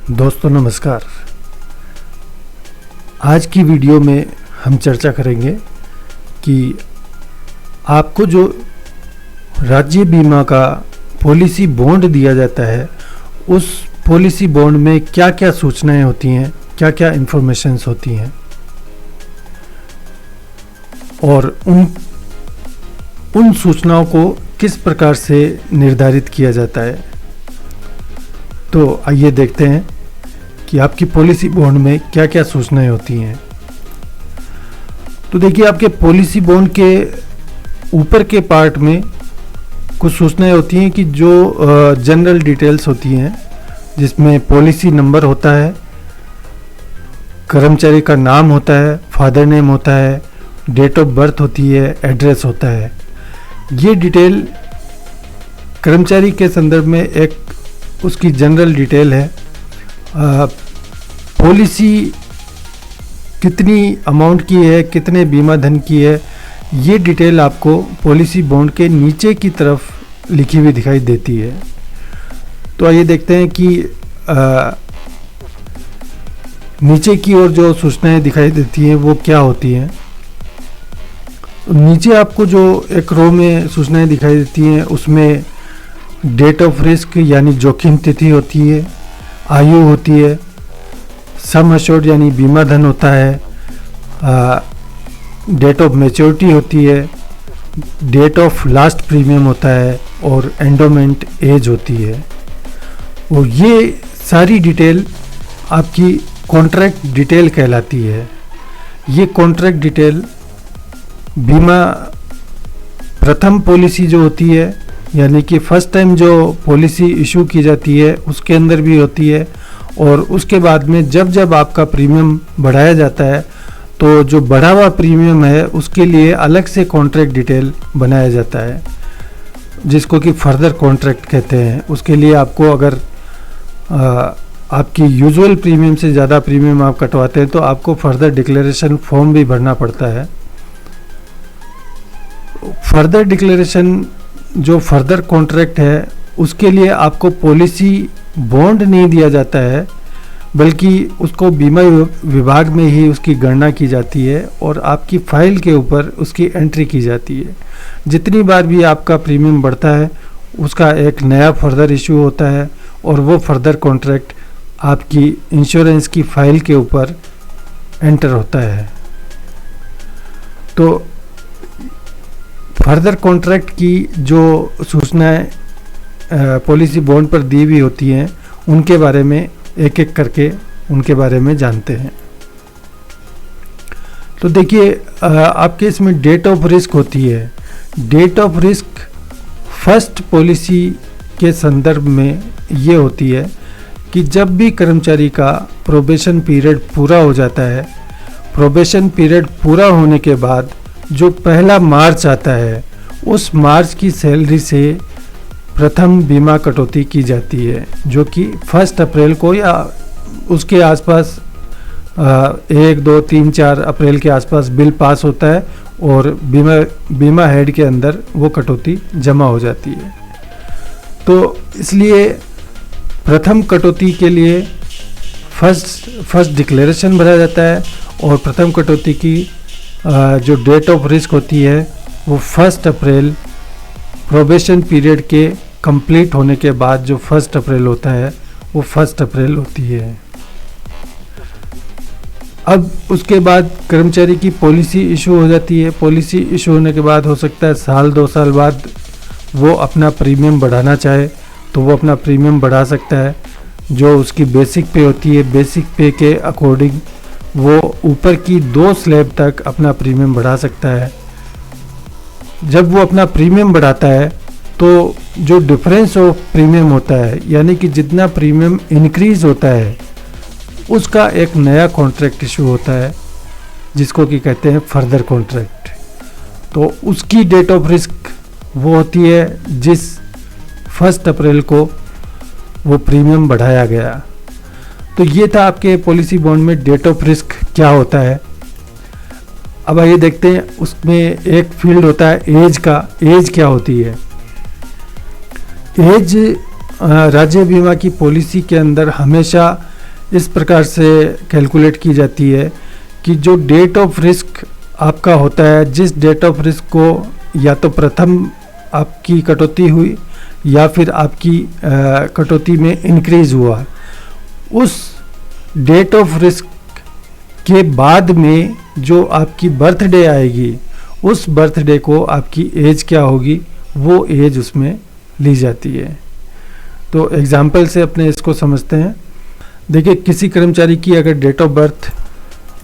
दोस्तों नमस्कार। आज की वीडियो में हम चर्चा करेंगे कि आपको जो राज्य बीमा का पॉलिसी बॉन्ड दिया जाता है उस पॉलिसी बॉन्ड में क्या क्या सूचनाएं होती हैं, क्या क्या इन्फॉर्मेशंस होती हैं और उन सूचनाओं को किस प्रकार से निर्धारित किया जाता है। तो आइए देखते हैं कि आपकी पॉलिसी बॉन्ड में क्या क्या सूचनाएं होती हैं। तो देखिए, आपके पॉलिसी बॉन्ड के ऊपर के पार्ट में कुछ सूचनाएं होती हैं कि जो जनरल डिटेल्स होती हैं, जिसमें पॉलिसी नंबर होता है, कर्मचारी का नाम होता है, फादर नेम होता है, डेट ऑफ बर्थ होती है, एड्रेस होता है। ये डिटेल कर्मचारी के संदर्भ में एक उसकी जनरल डिटेल है। पॉलिसी कितनी अमाउंट की है, कितने बीमा धन की है, ये डिटेल आपको पॉलिसी बॉन्ड के नीचे की तरफ लिखी हुई दिखाई देती है। तो आइए देखते हैं कि नीचे की ओर जो सूचनाएं दिखाई देती हैं वो क्या होती हैं। नीचे आपको जो एक रो में सूचनाएं दिखाई देती हैं उसमें डेट ऑफ रिस्क यानी जोखिम तिथि होती है, आयु होती है, सम अश्योर्ड यानी बीमा धन होता है, डेट ऑफ मैच्योरिटी होती है, डेट ऑफ लास्ट प्रीमियम होता है और एंडोमेंट एज होती है। और ये सारी डिटेल आपकी कॉन्ट्रैक्ट डिटेल कहलाती है। ये कॉन्ट्रैक्ट डिटेल बीमा प्रथम पॉलिसी जो होती है, यानी कि फर्स्ट टाइम जो पॉलिसी इशू की जाती है उसके अंदर भी होती है, और उसके बाद में जब जब आपका प्रीमियम बढ़ाया जाता है तो जो बढ़ा हुआ प्रीमियम है उसके लिए अलग से कॉन्ट्रैक्ट डिटेल बनाया जाता है, जिसको कि फर्दर कॉन्ट्रैक्ट कहते हैं। उसके लिए आपको अगर आपकी यूजुअल प्रीमियम से ज़्यादा प्रीमियम आप कटवाते हैं तो आपको फर्दर डिक्लेरेशन फॉर्म भी भरना पड़ता है। फर्दर डिक्लेरेशन जो फर्दर कॉन्ट्रैक्ट है उसके लिए आपको पॉलिसी बॉन्ड नहीं दिया जाता है, बल्कि उसको बीमा विभाग में ही उसकी गणना की जाती है और आपकी फाइल के ऊपर उसकी एंट्री की जाती है। जितनी बार भी आपका प्रीमियम बढ़ता है उसका एक नया फर्दर इशू होता है और वो फर्दर कॉन्ट्रैक्ट आपकी इंश्योरेंस की फाइल के ऊपर एंटर होता है। तो फर्दर कॉन्ट्रैक्ट की जो सूचनाएं पॉलिसी बॉन्ड पर दी हुई होती हैं उनके बारे में एक एक करके उनके बारे में जानते हैं। तो देखिए, आपके इसमें डेट ऑफ रिस्क होती है। Date of risk first policy के संदर्भ में ये होती है कि जब भी कर्मचारी का प्रोबेशन पीरियड पूरा हो जाता है, प्रोबेशन पीरियड पूरा होने के बाद जो पहला मार्च आता है उस मार्च की सैलरी से प्रथम बीमा कटौती की जाती है, जो कि 1 अप्रैल को या उसके आसपास 1, 2, 3, 4 अप्रैल के आसपास बिल पास होता है और बीमा हेड के अंदर वो कटौती जमा हो जाती है। तो इसलिए प्रथम कटौती के लिए फर्स्ट डिक्लेरेशन भरा जाता है और प्रथम कटौती की जो डेट ऑफ रिस्क होती है वो 1 अप्रैल प्रोबेशन पीरियड के कंप्लीट होने के बाद जो 1 अप्रैल होता है वो 1 अप्रैल होती है। अब उसके बाद कर्मचारी की पॉलिसी इशू हो जाती है। पॉलिसी इशू होने के बाद हो सकता है 1-2 साल बाद वो अपना प्रीमियम बढ़ाना चाहे तो वो अपना प्रीमियम बढ़ा सकता है। जो उसकी बेसिक पे होती है, बेसिक पे के अकॉर्डिंग वो ऊपर की 2 स्लैब तक अपना प्रीमियम बढ़ा सकता है। जब वो अपना प्रीमियम बढ़ाता है तो जो डिफरेंस ऑफ प्रीमियम होता है, यानी कि जितना प्रीमियम इंक्रीज होता है उसका एक नया कॉन्ट्रैक्ट इशू होता है, जिसको कि कहते हैं फर्दर कॉन्ट्रैक्ट। तो उसकी डेट ऑफ रिस्क वो होती है जिस 1 अप्रैल को वो प्रीमियम बढ़ाया गया। तो ये था आपके पॉलिसी बॉन्ड में डेट ऑफ रिस्क क्या होता है। अब आइए देखते हैं, उसमें एक फील्ड होता है एज का। एज क्या होती है? एज राज्य बीमा की पॉलिसी के अंदर हमेशा इस प्रकार से कैलकुलेट की जाती है कि जो डेट ऑफ रिस्क आपका होता है, जिस डेट ऑफ रिस्क को या तो प्रथम आपकी कटौती हुई या फिर आपकी कटौती में इंक्रीज हुआ, उस डेट ऑफ रिस्क के बाद में जो आपकी बर्थडे आएगी, उस बर्थडे को आपकी एज क्या होगी, वो एज उसमें ली जाती है। तो एग्जाम्पल से अपने इसको समझते हैं। देखिए, किसी कर्मचारी की अगर डेट ऑफ बर्थ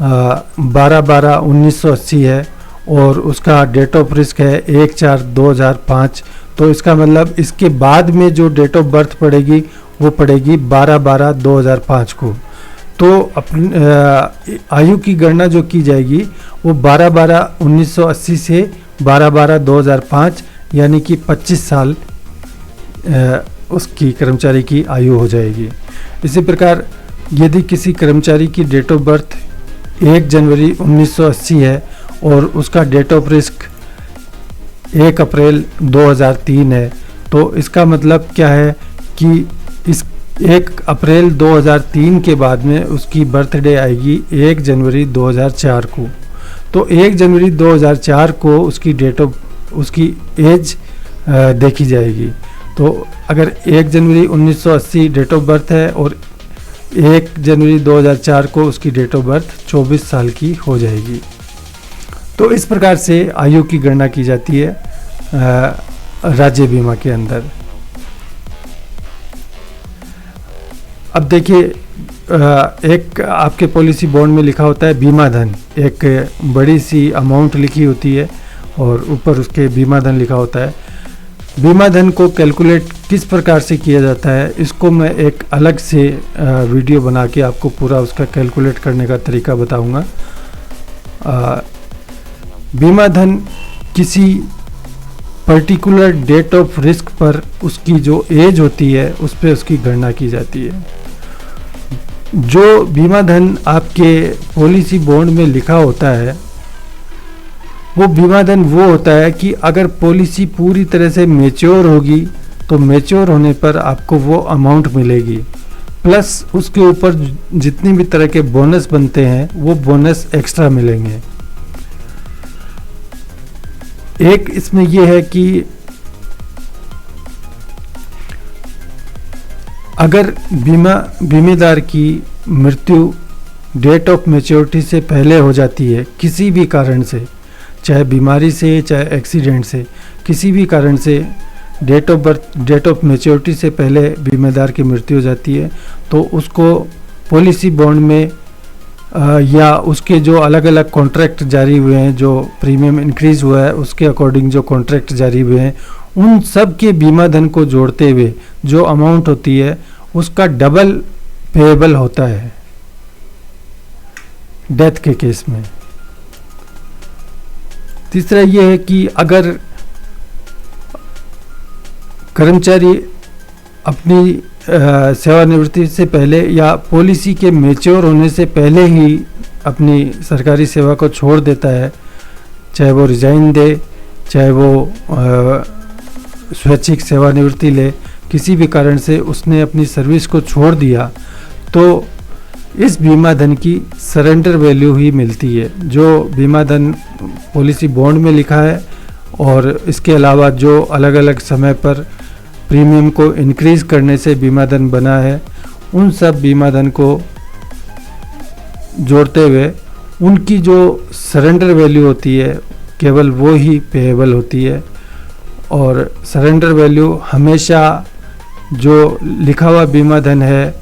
12/12/1980 है और उसका डेट ऑफ रिस्क है 1/4/2005, तो इसका मतलब इसके बाद में जो डेट ऑफ बर्थ पड़ेगी वो पड़ेगी 12/12/2005 को। तो अपनी आयु की गणना जो की जाएगी वो 12/12/1980 से 12/12/2005 यानी कि 25 साल उसकी कर्मचारी की आयु हो जाएगी। इसी प्रकार यदि किसी कर्मचारी की डेट ऑफ बर्थ 1 जनवरी 1980 है और उसका डेट ऑफ रिस्क 1 अप्रैल 2003 है, तो इसका मतलब क्या है कि इस 1 अप्रैल 2003 के बाद में उसकी बर्थडे आएगी 1 जनवरी 2004 को। तो 1 जनवरी 2004 को उसकी डेट ऑफ उसकी एज देखी जाएगी। तो अगर 1 जनवरी 1980 डेट ऑफ बर्थ है और 1 जनवरी 2004 को उसकी डेट ऑफ बर्थ 24 साल की हो जाएगी। तो इस प्रकार से आयु की गणना की जाती है राज्य बीमा के अंदर। अब देखिए, एक आपके पॉलिसी बॉन्ड में लिखा होता है बीमा धन, एक बड़ी सी अमाउंट लिखी होती है और ऊपर उसके बीमा धन लिखा होता है। बीमा धन को कैलकुलेट किस प्रकार से किया जाता है, इसको मैं एक अलग से वीडियो बना के आपको पूरा उसका कैलकुलेट करने का तरीका बताऊंगा। बीमा धन किसी पर्टिकुलर डेट ऑफ रिस्क पर उसकी जो एज होती है उस पर उसकी गणना की जाती है। जो बीमा धन आपके पॉलिसी बॉन्ड में लिखा होता है वो बीमा धन वो होता है कि अगर पॉलिसी पूरी तरह से मैच्योर होगी तो मैच्योर होने पर आपको वो अमाउंट मिलेगी, प्लस उसके ऊपर जितनी भी तरह के बोनस बनते हैं वो बोनस एक्स्ट्रा मिलेंगे। एक इसमें ये है कि अगर बीमेदार की मृत्यु डेट ऑफ मैच्योरिटी से पहले हो जाती है किसी भी कारण से, चाहे बीमारी से चाहे एक्सीडेंट से, किसी भी कारण से डेट ऑफ मैच्योरिटी से पहले बीमेदार की मृत्यु हो जाती है, तो उसको पॉलिसी बॉन्ड में या उसके जो अलग अलग कॉन्ट्रैक्ट जारी हुए हैं, जो प्रीमियम इंक्रीज हुआ है उसके अकॉर्डिंग जो कॉन्ट्रैक्ट जारी हुए हैं, उन सब के बीमा धन को जोड़ते हुए जो अमाउंट होती है उसका डबल पेएबल होता है डेथ के केस में। तीसरा यह है कि अगर कर्मचारी अपनी सेवानिवृत्ति से पहले या पॉलिसी के मैच्योर होने से पहले ही अपनी सरकारी सेवा को छोड़ देता है, चाहे वो रिजाइन दे चाहे वो स्वैच्छिक सेवानिवृत्ति ले, किसी भी कारण से उसने अपनी सर्विस को छोड़ दिया, तो इस बीमा धन की सरेंडर वैल्यू ही मिलती है, जो बीमा धन पॉलिसी बॉन्ड में लिखा है और इसके अलावा जो अलग अलग समय पर प्रीमियम को इंक्रीज करने से बीमा धन बना है, उन सब बीमा धन को जोड़ते हुए उनकी जो सरेंडर वैल्यू होती है केवल वो ही पेएबल होती है। और सरेंडर वैल्यू हमेशा जो लिखा हुआ बीमा धन है,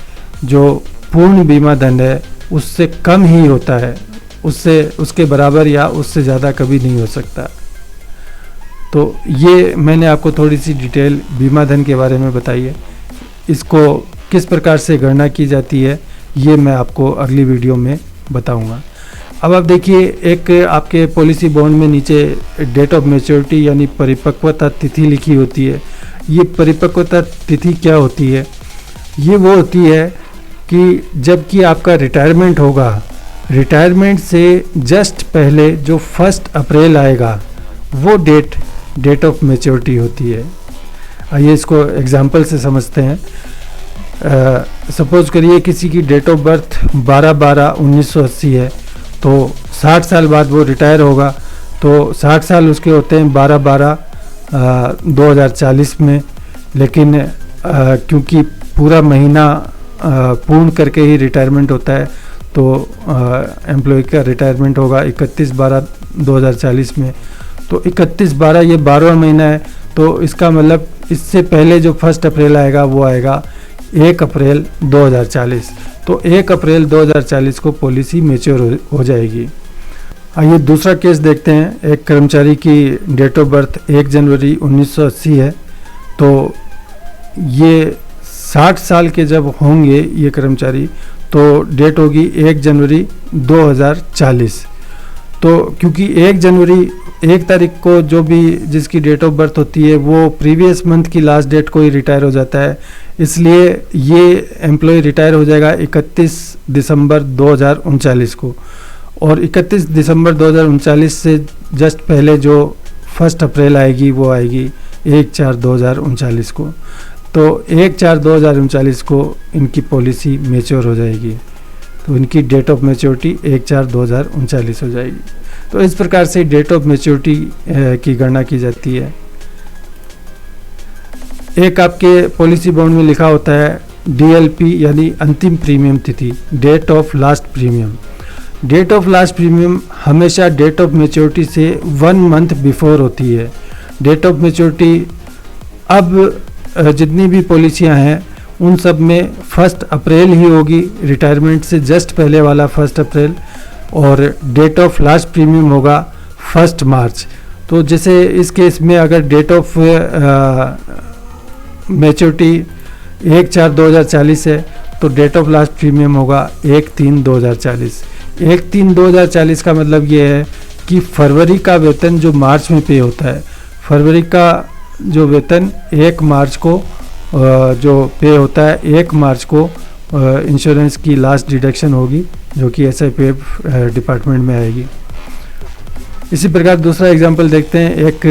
जो पूर्ण बीमा धन है, उससे कम ही होता है, उससे उसके बराबर या उससे ज़्यादा कभी नहीं हो सकता। तो ये मैंने आपको थोड़ी सी डिटेल बीमा धन के बारे में बताई है। इसको किस प्रकार से गणना की जाती है ये मैं आपको अगली वीडियो में बताऊंगा। अब आप देखिए, एक आपके पॉलिसी बॉन्ड में नीचे डेट ऑफ मैच्योरिटी यानी परिपक्वता तिथि लिखी होती है। ये परिपक्वता तिथि क्या होती है? ये वो होती है कि जबकि आपका रिटायरमेंट होगा, रिटायरमेंट से जस्ट पहले जो 1 अप्रैल आएगा वो डेट ऑफ मैच्योरिटी होती है। आइए इसको एग्जाम्पल से समझते हैं। सपोज करिए किसी की डेट ऑफ बर्थ 12/12/1980 है, तो 60 साल बाद वो रिटायर होगा, तो 60 साल उसके होते हैं 12/12/2040 में। लेकिन क्योंकि पूरा महीना पूर्ण करके ही रिटायरमेंट होता है, तो एम्प्लॉय का रिटायरमेंट होगा 31/12/2040 में। तो 31/12 ये 12वां महीना है, तो इसका मतलब इससे पहले जो 1 अप्रैल आएगा वो आएगा 1 अप्रैल 2040। तो 1 अप्रैल 2040 को पॉलिसी मैच्योर हो जाएगी। आइए दूसरा केस देखते हैं। एक कर्मचारी की डेट ऑफ बर्थ 1 जनवरी 1980 है, तो ये 60 साल के जब होंगे ये कर्मचारी, तो डेट होगी 1 जनवरी 2040। तो क्योंकि 1 जनवरी 1 तारीख को जो भी जिसकी डेट ऑफ बर्थ होती है वो प्रीवियस मंथ की लास्ट डेट को ही रिटायर हो जाता है, इसलिए ये एम्प्लॉय रिटायर हो जाएगा 31 दिसंबर 2039 को। और 31 दिसंबर 2039 से जस्ट पहले जो 1 अप्रैल आएगी वो आएगी 1/4/2039 को। तो 1/4/2039 को इनकी पॉलिसी मैच्योर हो जाएगी, तो इनकी डेट ऑफ मैच्योरिटी 1/4/2039 हो जाएगी। तो इस प्रकार से डेट ऑफ मैच्योरिटी की गणना की जाती है। एक आपके पॉलिसी बॉन्ड में लिखा होता है DLP यानी अंतिम प्रीमियम तिथि, date of last premium. Date of last premium हमेशा डेट ऑफ मैच्योरिटी से 1 मंथ बिफोर होती है। डेट ऑफ मैच्योरिटी अब जितनी भी पॉलिसियां हैं उन सब में 1 अप्रैल ही होगी, रिटायरमेंट से जस्ट पहले वाला 1 अप्रैल, और डेट ऑफ लास्ट प्रीमियम होगा 1 मार्च। तो जैसे इस केस में अगर डेट ऑफ मैच्योरिटी 1/4/2040 है, तो डेट ऑफ लास्ट प्रीमियम होगा 1/3/2040। 1/3/2040 का मतलब ये है कि फरवरी का वेतन जो मार्च में पे होता है, फरवरी का जो वेतन 1 मार्च को जो पे होता है, 1 मार्च को इंश्योरेंस की लास्ट डिडक्शन होगी, जो कि SIPF डिपार्टमेंट में आएगी। इसी प्रकार दूसरा एग्जांपल देखते हैं। एक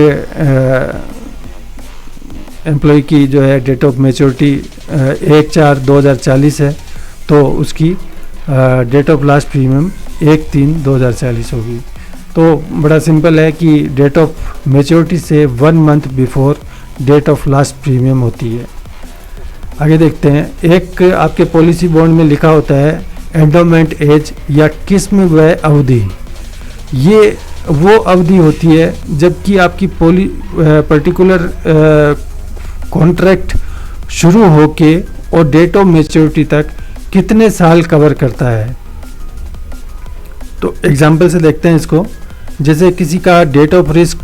एम्प्लॉय की जो है डेट ऑफ मैच्योरिटी 1/4/2040 है, तो उसकी डेट ऑफ लास्ट प्रीमियम 1/3/2040 होगी। तो बड़ा सिंपल है कि डेट ऑफ मैच्योरिटी से 1 month before date of last premium होती है। आगे देखते हैं। एक आपके पॉलिसी बॉन्ड में लिखा होता है एंडोमेंट एज या किस्म व अवधि। ये वो अवधि होती है जबकि आपकी पर्टिकुलर कॉन्ट्रैक्ट शुरू होके और डेट ऑफ मैच्योरिटी तक कितने साल कवर करता है। तो एग्जाम्पल से देखते हैं इसको। जैसे किसी का डेट ऑफ रिस्क,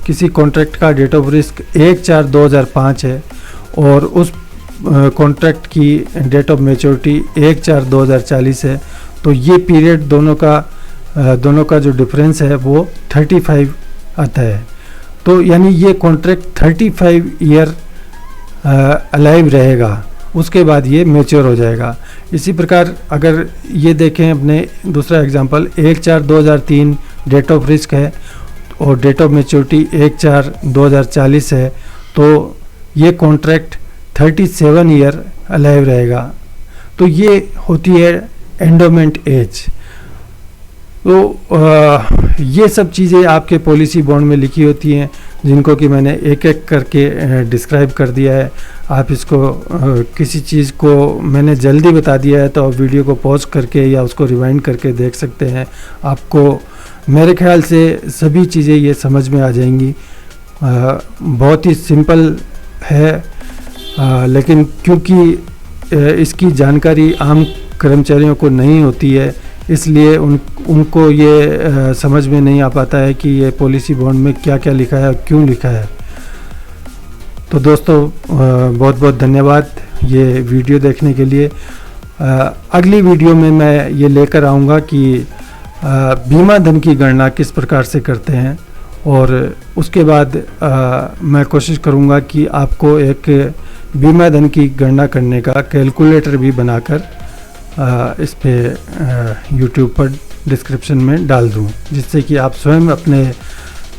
किसी कॉन्ट्रैक्ट का डेट ऑफ रिस्क 1/4/2005 है और उस कॉन्ट्रैक्ट की डेट ऑफ मैच्योरिटी 1/4/2040 है, तो ये पीरियड दोनों का जो डिफरेंस है वो 35 आता है। तो यानी ये कॉन्ट्रैक्ट 35 ईयर अलाइव रहेगा, उसके बाद ये मैच्योर हो जाएगा। इसी प्रकार अगर ये देखें अपने दूसरा एग्जांपल, 1/4/2003 डेट ऑफ रिस्क है और डेट ऑफ मैच्योरिटी 1/4/2040 है, तो ये कॉन्ट्रैक्ट 37 ईयर अलाइव रहेगा। तो ये होती है एंडोमेंट एज। तो ये सब चीज़ें आपके पॉलिसी बॉन्ड में लिखी होती हैं, जिनको कि मैंने एक एक करके डिस्क्राइब कर दिया है। आप इसको किसी चीज़ को मैंने जल्दी बता दिया है तो आप वीडियो को पॉज करके या उसको रिवाइंड करके देख सकते हैं। आपको मेरे ख्याल से सभी चीज़ें ये समझ में आ जाएंगी। बहुत ही सिंपल है, लेकिन क्योंकि इसकी जानकारी आम कर्मचारियों को नहीं होती है, इसलिए उनको ये समझ में नहीं आ पाता है कि ये पॉलिसी बॉन्ड में क्या क्या लिखा है और क्यों लिखा है। तो दोस्तों बहुत बहुत धन्यवाद ये वीडियो देखने के लिए। अगली वीडियो में मैं ये लेकर आऊँगा कि बीमा धन की गणना किस प्रकार से करते हैं, और उसके बाद मैं कोशिश करूँगा कि आपको एक बीमा धन की गणना करने का कैलकुलेटर भी बनाकर इस पे YouTube पर डिस्क्रिप्शन में डाल दूँ, जिससे कि आप स्वयं अपने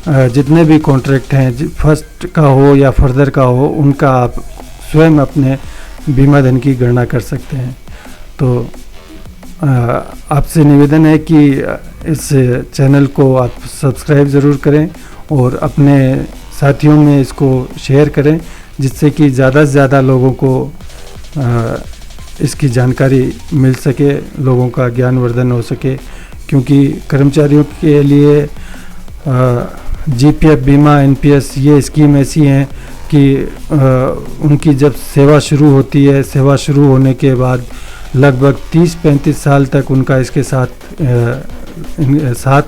जितने भी कॉन्ट्रैक्ट हैं, फर्स्ट का हो या फर्दर का हो, उनका आप स्वयं अपने बीमा धन की गणना कर सकते हैं। तो आपसे निवेदन है कि इस चैनल को आप सब्सक्राइब ज़रूर करें और अपने साथियों में इसको शेयर करें, जिससे कि ज़्यादा से ज़्यादा लोगों को इसकी जानकारी मिल सके, लोगों का ज्ञानवर्धन हो सके। क्योंकि कर्मचारियों के लिए जीपीएफ बीमा, एनपीएस ये स्कीम ऐसी हैं कि उनकी जब सेवा शुरू होती है, सेवा शुरू होने के बाद लगभग 30-35 साल तक उनका इसके साथ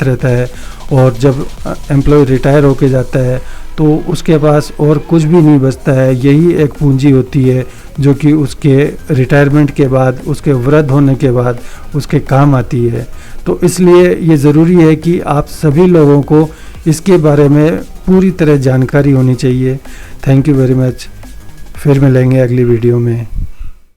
रहता है। और जब एम्प्लॉय रिटायर होके जाता है तो उसके पास और कुछ भी नहीं बचता है। यही एक पूंजी होती है जो कि उसके रिटायरमेंट के बाद, उसके वृद्ध होने के बाद उसके काम आती है। तो इसलिए ये ज़रूरी है कि आप सभी लोगों को इसके बारे में पूरी तरह जानकारी होनी चाहिए। Thank you very much. फिर मिलेंगे अगली वीडियो में।